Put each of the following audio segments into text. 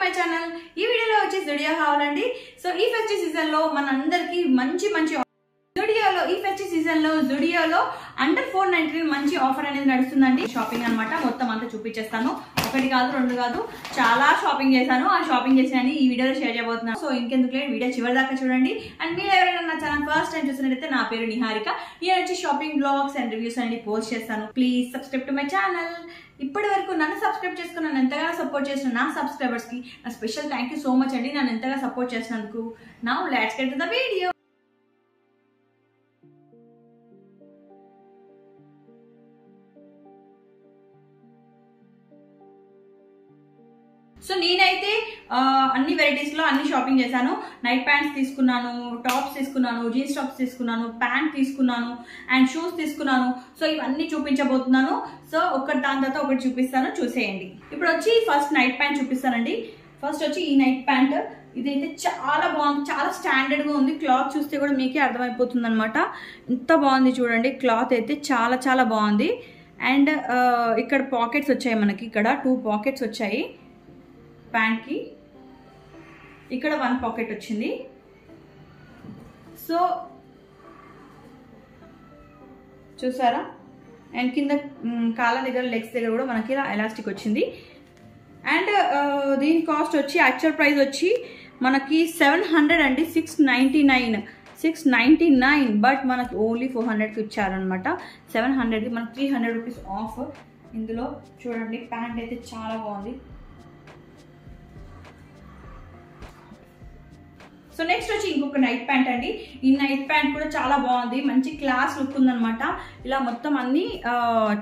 My channel. ఈ వీడియోలో వచ్చి జుడియో హాల్ అండి. సో ఈ ఫెస్టివ్ సీజన్ లో మనందరికి మంచి ఈ ఫెస్టివ్ సీజన్ లో జుడియోలో అండర్ 499 మంచి ఆఫర్ అనేది నడుస్తుందండి. షాపింగ్ అన్నమాట. మొత్తం అంతా చూపించేస్తాను. ఒకటి కాదు రెండు కాదు చాలా షాపింగ్ చేశాను. ఆ షాపింగ్ చేసినని ఈ వీడియోలో షేర్ చేయబోతున్నాను. సో ఇంకెందుకు లేదు, వీడియో చివరి దాకా చూడండి. అండ్ మీరు ఎవరైనా నా ఛానల్ ఫస్ట్ టైం చూసినట్టయితే నా పేరు నిహారిక. నేను వచ్చి షాపింగ్ బ్లాగ్స్ అండ్ రివ్యూస్ అన్ని పోస్ట్ చేస్తాను. Please subscribe to my channel. ఇప్పటి వరకు నన్ను సబ్స్క్రైబ్ చేసుకుని నన్ను ఎంతగానో సపోర్ట్ చేసిన నా సబ్స్క్రైబర్స్ కి నా special thank you so much అండి. నన్ను ఎంతగా సపోర్ట్ చేసినందుకు. Now let's get to the video. So నేనైతే అన్ని వెరైటీస్ లో అన్ని షాపింగ్ చేశాను. నైట్ ప్యాంట్స్ తీసుకున్నాను, టాప్స్ తీసుకున్నాను, జీన్స్ టాప్స్ తీసుకున్నాను, ప్యాంట్ తీసుకున్నాను అండ్ షూస్ తీసుకున్నాను. సో ఇవన్నీ చూపించబోతున్నాను. సో ఒకటి దాని తర్వాత ఒకటి చూపిస్తాను, చూసేయండి. ఇప్పుడు వచ్చి ఫస్ట్ నైట్ ప్యాంట్ చూపిస్తానండి. ఫస్ట్ వచ్చి ఈ నైట్ ప్యాంట్. ఇదైతే చాలా బాగుంది, చాలా స్టాండర్డ్ గా ఉంది. క్లాత్ చూస్తే కూడా మీకే అర్థమైపోతుంది అనమాట. ఎంత బాగుంది చూడండి. క్లాత్ అయితే చాలా చాలా బాగుంది. అండ్ ఇక్కడ పాకెట్స్ వచ్చాయి మనకి. ఇక్కడ 2 పాకెట్స్ వచ్చాయి ప్యాంట్ కి. ఇక్కడ 1 పాకెట్ వచ్చింది. సో చూసారా. అండ్ కింద కాళ్ళ దగ్గర లెగ్స్ దగ్గర కూడా మనకి ఇలా ఎలాస్టిక్ వచ్చింది. అండ్ దీని కాస్ట్ వచ్చి యాక్చువల్ ప్రైస్ వచ్చి మనకి 700 అండి. 699 బట్ మనకి ఓన్లీ 400కి ఇచ్చారనమాట. 700కి మనకి 300 రూపీస్ ఆఫ్. ఇందులో చూడండి ప్యాంట్ అయితే చాలా బాగుంది. సో నెక్స్ట్ వచ్చి ఇంకొక నైట్ ప్యాంట్ అండి. ఈ నైట్ ప్యాంట్ కూడా చాలా బాగుంది. మంచి క్లాస్ లుక్ ఉందనమాట. ఇలా మొత్తం అన్ని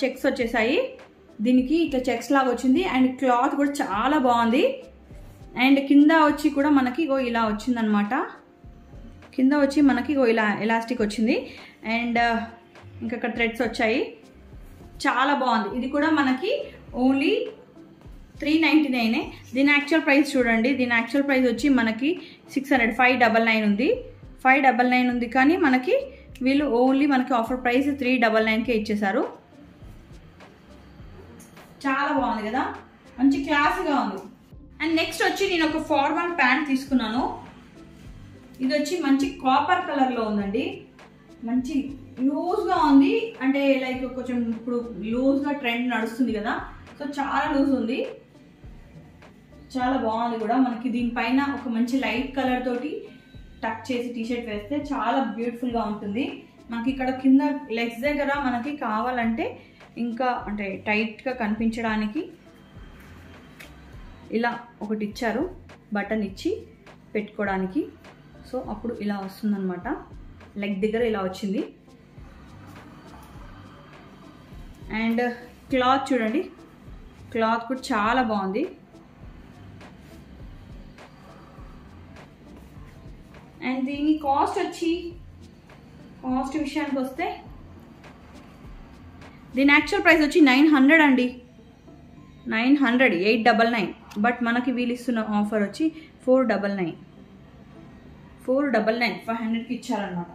చెక్స్ వచ్చేసాయి. దీనికి ఇట్లా చెక్స్ లాగా వచ్చింది. అండ్ క్లాత్ కూడా చాలా బాగుంది. అండ్ కింద వచ్చి కూడా మనకి ఇలా వచ్చింది అనమాట. కింద వచ్చి మనకి ఇలా ఎలాస్టిక్ వచ్చింది. అండ్ ఇంకా థ్రెడ్స్ వచ్చాయి. చాలా బాగుంది. ఇది కూడా మనకి ఓన్లీ 399. దీని యాక్చువల్ ప్రైస్ చూడండి. దీని యాక్చువల్ ప్రైస్ వచ్చి మనకి 600, 599 ఉంది. 599 ఉంది కానీ మనకి వీళ్ళు ఓన్లీ మనకి ఆఫర్ ప్రైస్ 399కే ఇచ్చేసారు. చాలా బాగుంది కదా, మంచి క్లాస్గా ఉంది. అండ్ నెక్స్ట్ వచ్చి నేను ఒక ఫార్మల్ ప్యాంట్ తీసుకున్నాను. ఇది వచ్చి మంచి కాపర్ కలర్ లో ఉందండి. మంచి లూజ్ గా ఉంది. అంటే లైక్ కొంచెం ఇప్పుడు లూజ్ గా ట్రెండ్ నడుస్తుంది కదా. సో చాలా లూజ్ ఉంది, చాలా బాగుంది కూడా. మనకి దీనిపైన ఒక మంచి లైట్ కలర్ తోటి టక్ చేసి టీషర్ట్ వేస్తే చాలా బ్యూటిఫుల్ గా ఉంటుంది. మనకి ఇక్కడ కింద లెగ్స్ దగ్గర మనకి కావాలంటే ఇంకా అంటే టైట్ గా కనిపించడానికి ఇలా ఒకటి ఇచ్చారు, బటన్ ఇచ్చి పెట్టుకోవడానికి. సో అప్పుడు ఇలా వస్తుందన్నమాట. లెగ్ దగ్గర ఇలా వచ్చింది. అండ్ క్లాత్ చూడండి, క్లాత్ కూడా చాలా బాగుంది. అండ్ దీని కాస్ట్ విషయానికి వస్తే దీని యాక్చువల్ ప్రైస్ వచ్చి 900 అండి. 900, 899. బట్ మనకి వీళ్ళు ఇస్తున్న ఆఫర్ వచ్చి 499. 500కి ఇచ్చారనమాట.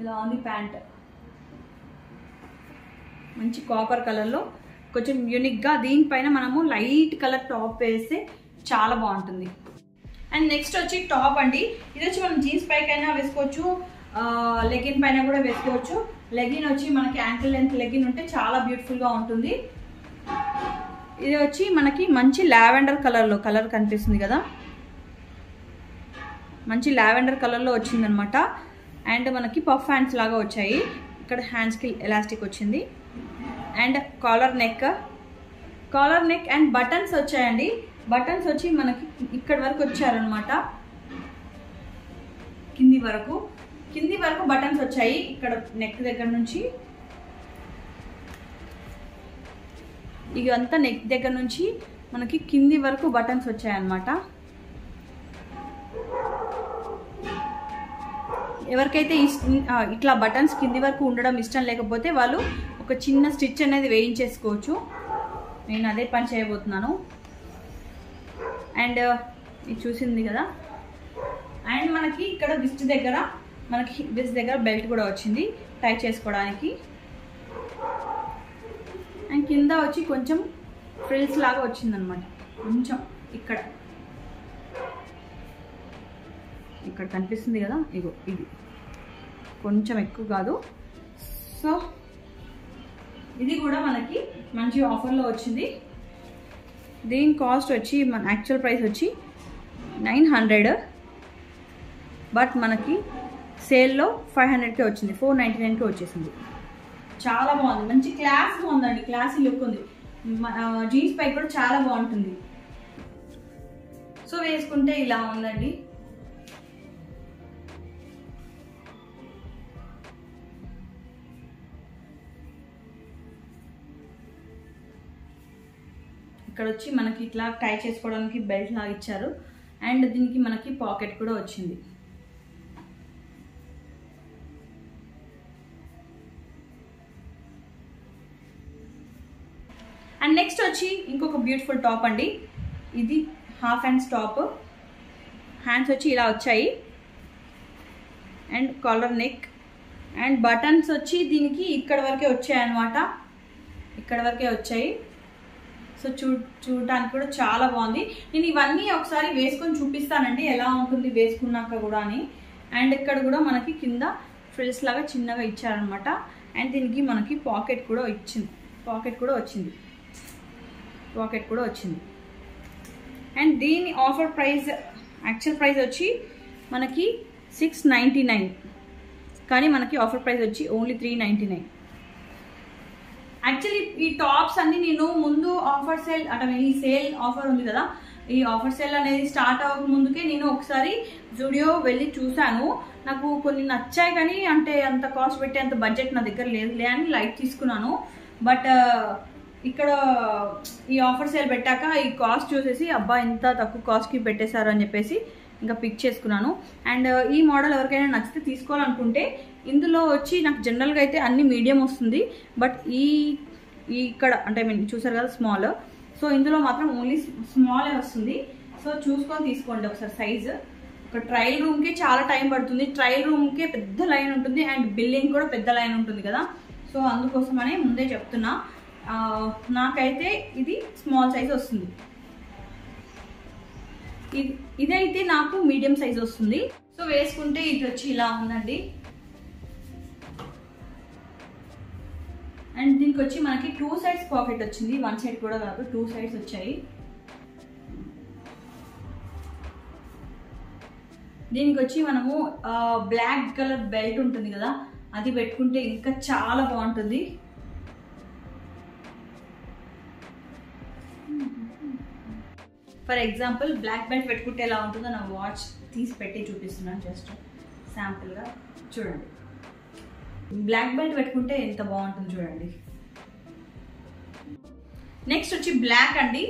ఇలా ఉంది ప్యాంట్. మంచి కాపర్ కలర్లో కొంచెం యూనిక్గా. దీనిపైన మనము లైట్ కలర్ టాప్ వేస్తే చాలా బాగుంటుంది. అండ్ నెక్స్ట్ వచ్చి టాప్ అండి. ఇది వచ్చి మనం జీన్స్ పైకైనా వేసుకోవచ్చు, లెగిన్ పైన కూడా వేసుకోవచ్చు. లెగిన్ వచ్చి మనకి యాంకిల్ లెంత్ లెగిన్ ఉంటే చాలా బ్యూటిఫుల్గా ఉంటుంది. ఇది వచ్చి మనకి మంచి లావెండర్ కలర్లో కలర్ కనిపిస్తుంది కదా. మంచి లావెండర్ కలర్లో వచ్చిందనమాట. అండ్ మనకి పఫ్ హ్యాండ్స్ లాగా వచ్చాయి. ఇక్కడ హ్యాండ్స్కి ఎలాస్టిక్ వచ్చింది. And collar neck and buttons వచ్చాయండి. బటన్స్ వచ్చి మనకి ఇక్కడ వరకు వచ్చారనమాట. కింది వరకు బటన్స్ వచ్చాయి. ఇక్కడ నెక్ దగ్గర నుంచి ఇదంతా నెక్ దగ్గర నుంచి మనకి కింది వరకు బటన్స్ వచ్చాయన్నమాట. ఎవరికైతే ఇట్లా బటన్స్ కింది వరకు ఉండడం ఇష్టం లేకపోతే వాళ్ళు ఒక చిన్న స్టిచ్ అనేది వేయించేసుకోవచ్చు. నేను అదే పని చేయబోతున్నాను. అండ్ ఇది చూసింది కదా. అండ్ మనకి ఇక్కడ విస్ట్ దగ్గర బెల్ట్ కూడా వచ్చింది టై చేసుకోవడానికి. అండ్ కింద వచ్చి కొంచెం ఫ్రిల్స్ లాగా వచ్చిందనమాట. కొంచెం ఇక్కడ ఇక్కడ కనిపిస్తుంది కదా, ఇగో ఇది కొంచెం ఎక్కువ కాదు. సో ఇది కూడా మనకి మంచి ఆఫర్లో వచ్చింది. దీని కాస్ట్ వచ్చి మన యాక్చువల్ ప్రైస్ వచ్చి 900, బట్ మనకి సేల్లో 500కే వచ్చింది, 499కే వచ్చేసింది. చాలా బాగుంది, మంచి క్లాస్గా ఉందండి, క్లాసీ లుక్ ఉంది. జీన్స్ పై కూడా చాలా బాగుంటుంది. సో వేసుకుంటే ఇలా ఉందండి. ఇక్కడ వచ్చి మనకి ఇట్లా టై చేసుకోవడానికి బెల్ట్ లాగా ఇచ్చారు. అండ్ దీనికి మనకి పాకెట్ కూడా వచ్చింది. అండ్ నెక్స్ట్ వచ్చి ఇంకొక బ్యూటిఫుల్ టాప్ అండి. ఇది హాఫ్ హ్యాండ్స్ టాప్. హ్యాండ్స్ వచ్చి ఇలా వచ్చాయి and collar neck and buttons వచ్చి దీనికి ఇక్కడ వరకే వచ్చాయి అన్నమాట, ఇక్కడ వరకే వచ్చాయి. సో చూడటానికి కూడా చాలా బాగుంది. నేను ఇవన్నీ ఒకసారి వేసుకొని చూపిస్తానండి ఎలా ఉంటుంది వేసుకున్నాక కూడా అని. అండ్ ఇక్కడ కూడా మనకి కింద ఫ్రిల్స్ లాగా చిన్నగా ఇచ్చారనమాట. అండ్ దీనికి మనకి పాకెట్ కూడా వచ్చింది. అండ్ దీని ఆఫర్ ప్రైస్ యాక్చువల్ ప్రైస్ వచ్చి మనకి 699, కానీ మనకి ఆఫర్ ప్రైస్ వచ్చి ఓన్లీ 399. యాక్చువల్లీ ఈ టాప్స్ అన్ని నేను ముందు ఆఫర్ సేల్ అంటే ఈ సేల్ ఆఫర్ ఉంది కదా, ఈ ఆఫర్ సేల్ అనేది స్టార్ట్ అవ్వక ముందుకే నేను ఒకసారి జూడియో వెళ్ళి చూశాను. నాకు కొన్ని నచ్చాయి, కానీ అంటే అంత కాస్ట్ పెట్టే అంత బడ్జెట్ నా దగ్గర లేదులే అని లైట్ తీసుకున్నాను. బట్ ఇక్కడ ఈ ఆఫర్ సేల్ పెట్టాక ఈ కాస్ట్ చూసేసి అబ్బా ఇంత తక్కువ కాస్ట్కి పెట్టేశారు అని చెప్పేసి ఇంకా పిక్ చేసుకున్నాను. అండ్ ఈ మోడల్ ఎవరికైనా నచ్చితే తీసుకోవాలనుకుంటే ఇందులో వచ్చి నాకు జనరల్గా అయితే అన్ని మీడియం వస్తుంది, బట్ ఇక్కడ అంటే చూసారు కదా స్మాల్. సో ఇందులో మాత్రం ఓన్లీ స్మాలే వస్తుంది. సో చూసుకొని తీసుకోండి ఒకసారి సైజు. ఒక ట్రయల్ రూమ్కి చాలా టైం పడుతుంది, ట్రయల్ రూమ్కే పెద్ద లైన్ ఉంటుంది అండ్ బిల్లింగ్ కూడా పెద్ద లైన్ ఉంటుంది కదా. సో అందుకోసమనే ముందే చెప్తున్నా, నాకైతే ఇది స్మాల్ సైజ్ వస్తుంది. ఇదైతే నాకు మీడియం సైజ్ వస్తుంది. సో వేసుకుంటే ఇది వచ్చి ఇలా ఉందండి. అండ్ దీనికి వచ్చి మనకి 2 సైడ్స్ పాకెట్ వచ్చింది, 1 సైడ్ కూడా కాదు, 2 సైడ్స్ వచ్చాయి. దీనికి వచ్చి మనము బ్లాక్ కలర్ బెల్ట్ ఉంటుంది కదా, అది పెట్టుకుంటే ఇంకా చాలా బాగుంటుంది. ఫర్ ఎగ్జాంపుల్ బ్లాక్ బెల్ట్ పెట్టుకుంటే ఎలా ఉంటుందో నా వాచ్ తీసి పెట్టి చూపిస్తున్నాను, జస్ట్ శాంపుల్గా చూడండి. బ్లాక్ బెల్ట్ పెట్టుకుంటే ఎంత బాగుంటుంది చూడండి. నెక్స్ట్ వచ్చి బ్లాక్ అండి,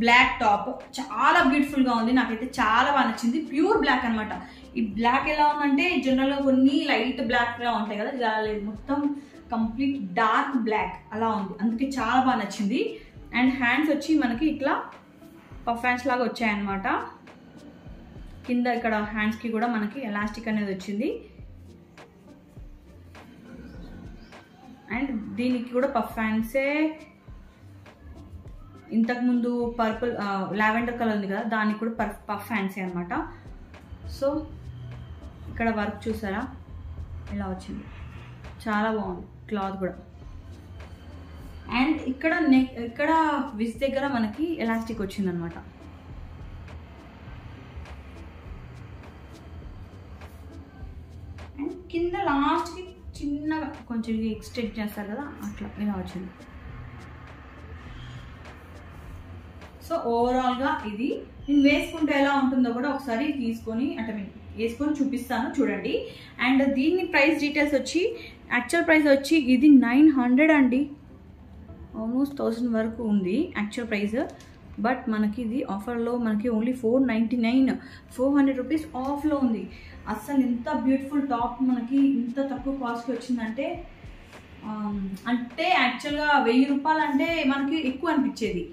బ్లాక్ టాప్ చాలా బ్యూటిఫుల్గా ఉంది, నాకైతే చాలా బాగా నచ్చింది. ప్యూర్ బ్లాక్ అనమాట. ఈ బ్లాక్ ఎలా ఉందంటే జనరల్గా కొన్ని లైట్ బ్లాక్గా ఉంటాయి కదా, ఇలా లేదు, మొత్తం కంప్లీట్ డార్క్ బ్లాక్ అలా ఉంది, అందుకే చాలా బాగా నచ్చింది. అండ్ హ్యాండ్స్ వచ్చి మనకి ఇట్లా పఫ్ హ్యాండ్స్ లాగా వచ్చాయన్నమాట. కింద ఇక్కడ హ్యాండ్స్కి కూడా మనకి ఎలాస్టిక్ అనేది వచ్చింది. అండ్ దీనికి కూడా పఫ్ హ్యాండ్సే. ఇంతకుముందు పర్పుల్ లావెండర్ కలర్ ఉంది కదా, దానికి కూడా పఫ్ హ్యాండ్సే అనమాట. సో ఇక్కడ వర్క్ చూసారా ఇలా వచ్చింది, చాలా బాగుంది క్లాత్ కూడా. అండ్ ఇక్కడ విస్ దగ్గర మనకి ఎలాస్టిక్ వచ్చింది అనమాట. అండ్ కింద లాస్ట్కి చిన్నగా కొంచెం ఎక్స్టెండ్ చేస్తారు కదా, అట్లా ఇలా వచ్చింది. సో ఓవరాల్గా ఇది నేను వేసుకుంటే ఎలా ఉంటుందో కూడా ఒకసారి తీసుకొని అంటే వేసుకొని చూపిస్తాను చూడండి. అండ్ దీని ప్రైస్ డీటెయిల్స్ వచ్చి యాక్చువల్ ప్రైస్ వచ్చి ఇది 900 అండి, ఆల్మోస్ట్ 1000 వరకు ఉంది యాక్చువల్ ప్రైస్. బట్ మనకి ఇది ఆఫర్లో మనకి ఓన్లీ 499, 400 రూపీస్ ఆఫ్లో ఉంది. అస్సలు ఎంత బ్యూటిఫుల్ టాప్ మనకి ఇంత తక్కువ కాస్ట్కి వచ్చిందంటే, అంటే యాక్చువల్గా 1000 రూపాయలు అంటే మనకి ఎక్కువ అనిపించేది.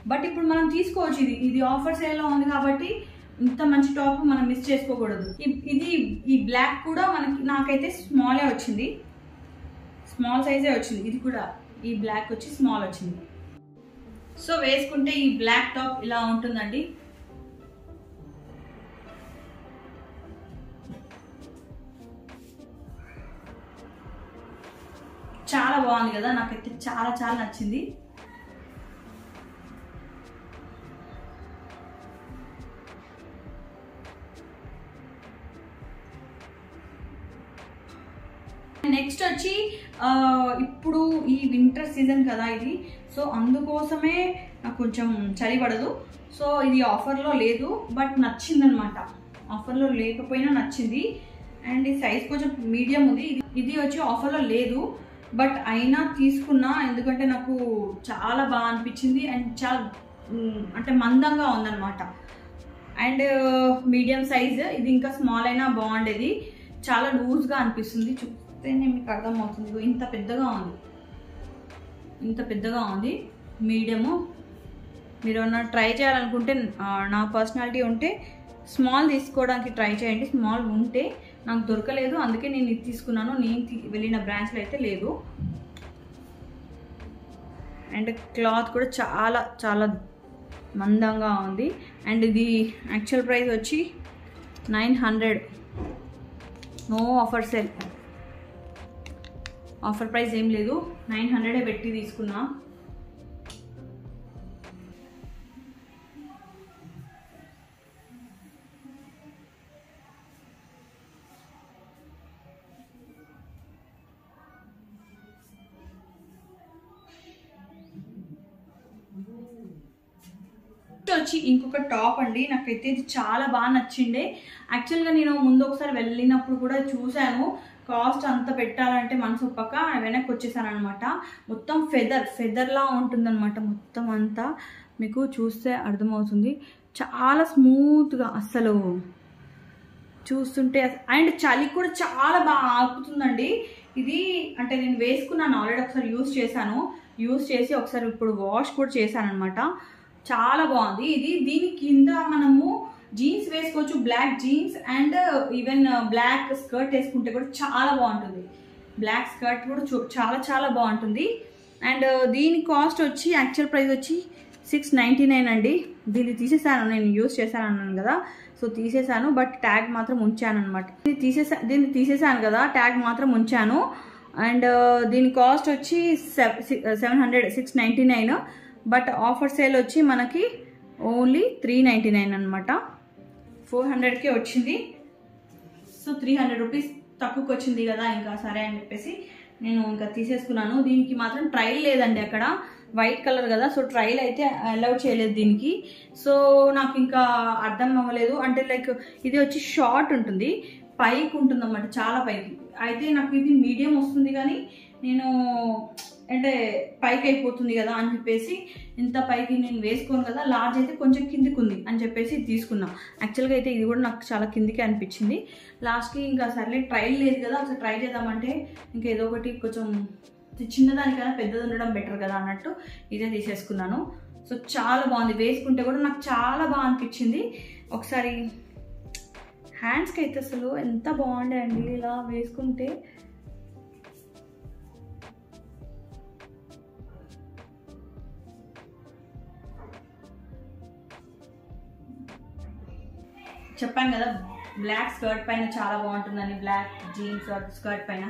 బట్ ఇప్పుడు మనం తీసుకోవచ్చు, ఇది ఆఫర్ సేల్లో ఉంది కాబట్టి ఇంత మంచి టాప్ మనం మిస్ చేసుకోకూడదు. ఈ బ్లాక్ కూడా నాకైతే స్మాలే వచ్చింది, స్మాల్ సైజే వచ్చింది. ఇది కూడా ఈ బ్లాక్ వచ్చి స్మాల్ వచ్చింది. సో వేసుకుంటే ఈ బ్లాక్ టాప్ ఇలా ఉంటుందండి. చాలా బాగుంది కదా, నాకైతే చాలా చాలా నచ్చింది. నెక్స్ట్ వచ్చి ఇప్పుడు ఈ వింటర్ సీజన్ కదా ఇది, సో అందుకోసమే నాకు కొంచెం చలి పడదు. సో ఇది ఆఫర్లో లేదు, బట్ నచ్చిందనమాట. ఆఫర్లో లేకపోయినా నచ్చింది. అండ్ ఈ సైజ్ కొంచెం మీడియం ఉంది. ఇది వచ్చి ఆఫర్లో లేదు, బట్ అయినా తీసుకున్నా, ఎందుకంటే నాకు చాలా బాగా అనిపించింది. అండ్ చాలా అంటే మందంగా ఉందన్నమాట. అండ్ మీడియం సైజ్, ఇది ఇంకా స్మాల్ అయినా బాగుండేది. చాలా లూజ్గా అనిపిస్తుంది, చూస్తేనే మీకు అర్థమవుతుంది. ఇంత పెద్దగా ఉంది, ఇంత పెద్దగా ఉంది. మీడియము. మీరు ఏమన్నా ట్రై చేయాలనుకుంటే, నా పర్సనాలిటీ ఉంటే స్మాల్ తీసుకోవడానికి ట్రై చేయండి. స్మాల్ ఉంటే, నాకు దొరకలేదు అందుకే నేను ఇది తీసుకున్నాను. నేను వెళ్ళిన బ్రాంచ్లో అయితే లేదు. అండ్ క్లాత్ కూడా చాలా చాలా మందంగా ఉంది. అండ్ ఇది యాక్చువల్ ప్రైస్ వచ్చి 900. No offer sale, offer price ఏం లేదు. 900 పెట్టి తీసుకున్నా. వచ్చి ఇంకొక టాప్ అండి. నాకైతే ఇది చాలా బాగా నచ్చిండే. యాక్చువల్గా నేను ముందు ఒకసారి వెళ్ళినప్పుడు కూడా చూశాను, కాస్ట్ అంత పెట్టాలంటే మనసు ఒప్పక వెనక్కి వచ్చేసాను అనమాట. మొత్తం ఫెదర్లా ఉంటుందన్నమాట. మొత్తం అంతా మీకు చూస్తే అర్థమవుతుంది. చాలా స్మూత్గా అస్సలు చూస్తుంటే. అండ్ చలి కూడా చాలా బాగా ఆపుతుందండి ఇది. అంటే నేను వేసుకున్నాను ఆల్రెడీ, ఒకసారి యూస్ చేసి ఒకసారి ఇప్పుడు వాష్ కూడా చేశాను అనమాట. చాలా బాగుంది ఇది. దీని కింద మనము జీన్స్ వేసుకోవచ్చు, black jeans. And even black skirt వేసుకుంటే కూడా చాలా బాగుంటుంది. బ్లాక్ స్కర్ట్ కూడా చాలా చాలా బాగుంటుంది. అండ్ దీని కాస్ట్ వచ్చి యాక్చువల్ ప్రైస్ వచ్చి 699 అండి. దీన్ని తీసేసాను, నేను యూస్ చేశాను అన్నాను కదా, సో తీసేసాను. బట్ ట్యాగ్ మాత్రం ఉంచాను అనమాట. దీన్ని తీసేసాను కదా, ట్యాగ్ మాత్రం ఉంచాను. అండ్ దీని కాస్ట్ వచ్చి 699. బట్ ఆఫర్ సేల్ వచ్చి మనకి ఓన్లీ 399 అనమాట. 400కే వచ్చింది. సో 300 రూపీస్ తక్కువకి వచ్చింది కదా, ఇంకా సరే అని చెప్పేసి నేను ఇంకా తీసేసుకున్నాను. దీనికి మాత్రం ట్రైల్ లేదండి అక్కడ, వైట్ కలర్ కదా, సో ట్రైల్ అయితే అలౌ చేయలేదు దీనికి. సో నాకు ఇంకా అర్థం అవ్వలేదు. అంటే లైక్ ఇది వచ్చి షార్ట్ ఉంటుంది, పైకి ఉంటుంది అన్నమాట, చాలా పైకి. అయితే నాకు ఇది మీడియం వస్తుంది, కానీ నేను అంటే పైకి అయిపోతుంది కదా అని చెప్పేసి ఇంత పైకి నేను వేసుకోను కదా, లార్జ్ అయితే కొంచెం కిందికి ఉంది అని చెప్పేసి తీసుకున్నా. యాక్చువల్గా అయితే ఇది కూడా నాకు చాలా కిందికి అనిపించింది. లాస్ట్కి ఇంకా సర్లే ట్రైల్ లేదు కదా, ఒకసారి ట్రై చేద్దామంటే ఇంకా ఏదో ఒకటి కొంచెం చిన్నదానికైనా పెద్దది ఉండడం బెటర్ కదా అన్నట్టు ఇదే తీసేసుకున్నాను. సో చాలా బాగుంది, వేసుకుంటే కూడా నాకు చాలా బాగా అనిపించింది. ఒకసారి హ్యాండ్స్కి అయితే అసలు ఎంత బాగుండే అండి ఇలా వేసుకుంటే. చెప్పాను కదా బ్లాక్ స్కర్ట్ పైన చాలా బాగుంటుందని, బ్లాక్ జీన్స్ స్కర్ట్ పైన.